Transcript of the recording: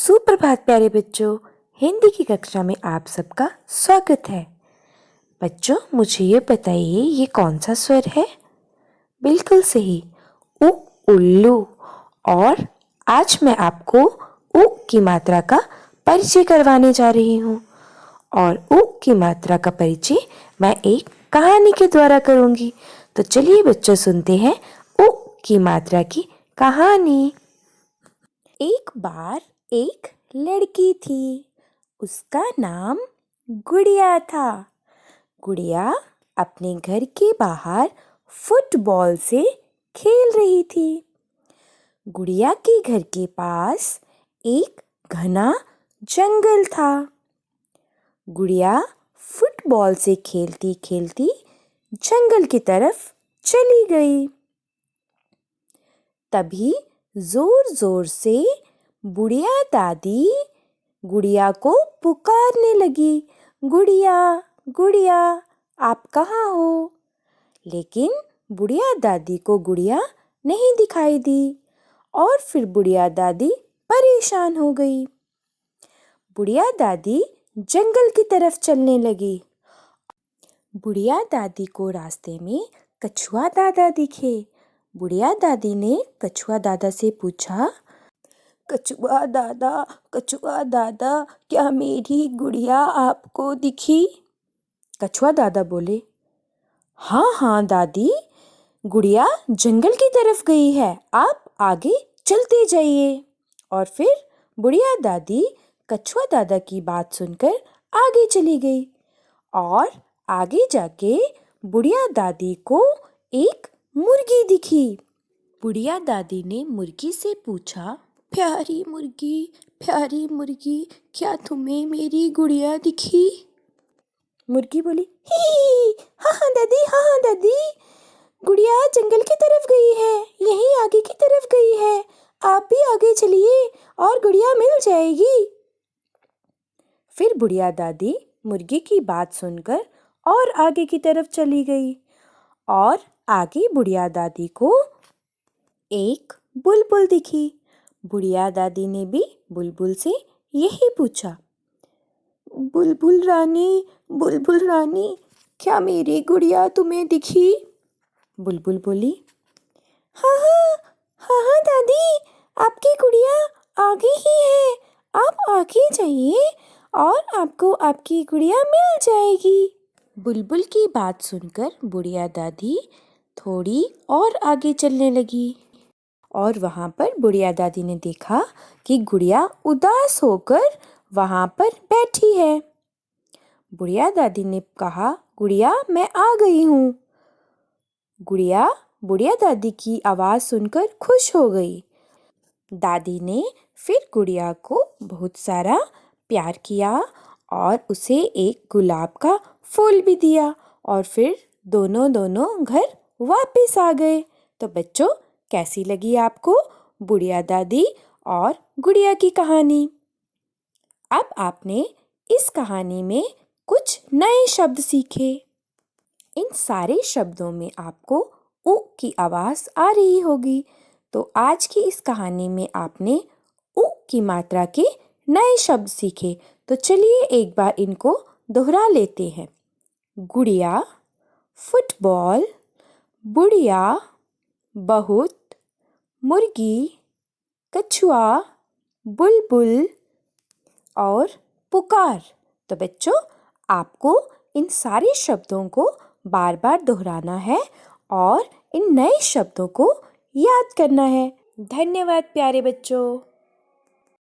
सुप्रभात प्यारे बच्चों। हिंदी की कक्षा में आप सबका स्वागत है। बच्चों, मुझे ये बताइए, ये कौन सा स्वर है? बिल्कुल सही, उ उल्लू। और आज मैं आपको उ की मात्रा का परिचय करवाने जा रही हूँ। और उ की मात्रा का परिचय मैं एक कहानी के द्वारा करूँगी। तो चलिए बच्चों, सुनते हैं उ की मात्रा की कहानी। एक बार एक लड़की थी। उसका नाम गुड़िया था। गुड़िया अपने घर के बाहर फुटबॉल से खेल रही थी। गुड़िया के घर के पास एक घना जंगल था। गुड़िया फुटबॉल से खेलती खेलती जंगल की तरफ चली गई। तभी जोर जोर से बुढ़िया दादी गुड़िया को पुकारने लगी, गुड़िया गुड़िया, आप कहाँ हो? लेकिन बुढ़िया दादी को गुड़िया नहीं दिखाई दी और फिर बुढ़िया दादी परेशान हो गई। बुढ़िया दादी जंगल की तरफ चलने लगी। बुढ़िया दादी को रास्ते में कछुआ दादा दिखे। बुढ़िया दादी ने कछुआ दादा से पूछा, कछुआ दादा, क्या मेरी गुड़िया आपको दिखी? कछुआ दादा बोले, हाँ हाँ दादी, गुड़िया जंगल की तरफ गई है, आप आगे चलते जाइए। और फिर बुढ़िया दादी कछुआ दादा की बात सुनकर आगे चली गई। और आगे जाके बुढ़िया दादी को एक मुर्गी दिखी। बुढ़िया दादी ने मुर्गी से पूछा, प्यारी मुर्गी, क्या तुम्हें मेरी गुड़िया दिखी? मुर्गी बोली, ही हाँ दादी, गुड़िया जंगल की तरफ गई है, यहीं आगे की तरफ गई है, आप भी आगे चलिए और गुड़िया मिल जाएगी। फिर बुढ़िया दादी मुर्गी की बात सुनकर और आगे की तरफ चली गई। और आगे बुढ़िया दादी को एक बुलबुल दिखी। बुढ़िया दादी ने भी बुलबुल से यही पूछा, बुलबुल रानी, क्या मेरी गुड़िया तुम्हें दिखी? बुलबुल बोली, हाँ दादी, आपकी गुड़िया आगे ही है, आप आगे जाइए और आपको आपकी गुड़िया मिल जाएगी। बुलबुल की बात सुनकर बुढ़िया दादी थोड़ी और आगे चलने लगी। और वहाँ पर बुढ़िया दादी ने देखा कि गुड़िया उदास होकर वहाँ पर बैठी है। बुढ़िया दादी ने कहा, गुड़िया मैं आ गई हूँ। गुड़िया बुढ़िया दादी की आवाज़ सुनकर खुश हो गई। दादी ने फिर गुड़िया को बहुत सारा प्यार किया और उसे एक गुलाब का फूल भी दिया और फिर दोनों घर वापस आ गए। तो बच्चों, कैसी लगी आपको बुढ़िया दादी और गुड़िया की कहानी? अब आपने इस कहानी में कुछ नए शब्द सीखे। इन सारे शब्दों में आपको उ की आवाज़ आ रही होगी। तो आज की इस कहानी में आपने उ की मात्रा के नए शब्द सीखे। तो चलिए एक बार इनको दोहरा लेते हैं। गुड़िया, फुटबॉल, बुढ़िया, बहुत, मुर्गी, कछुआ, बुलबुल और पुकार। तो बच्चों, आपको इन सारे शब्दों को बार बार दोहराना है और इन नए शब्दों को याद करना है। धन्यवाद प्यारे बच्चों।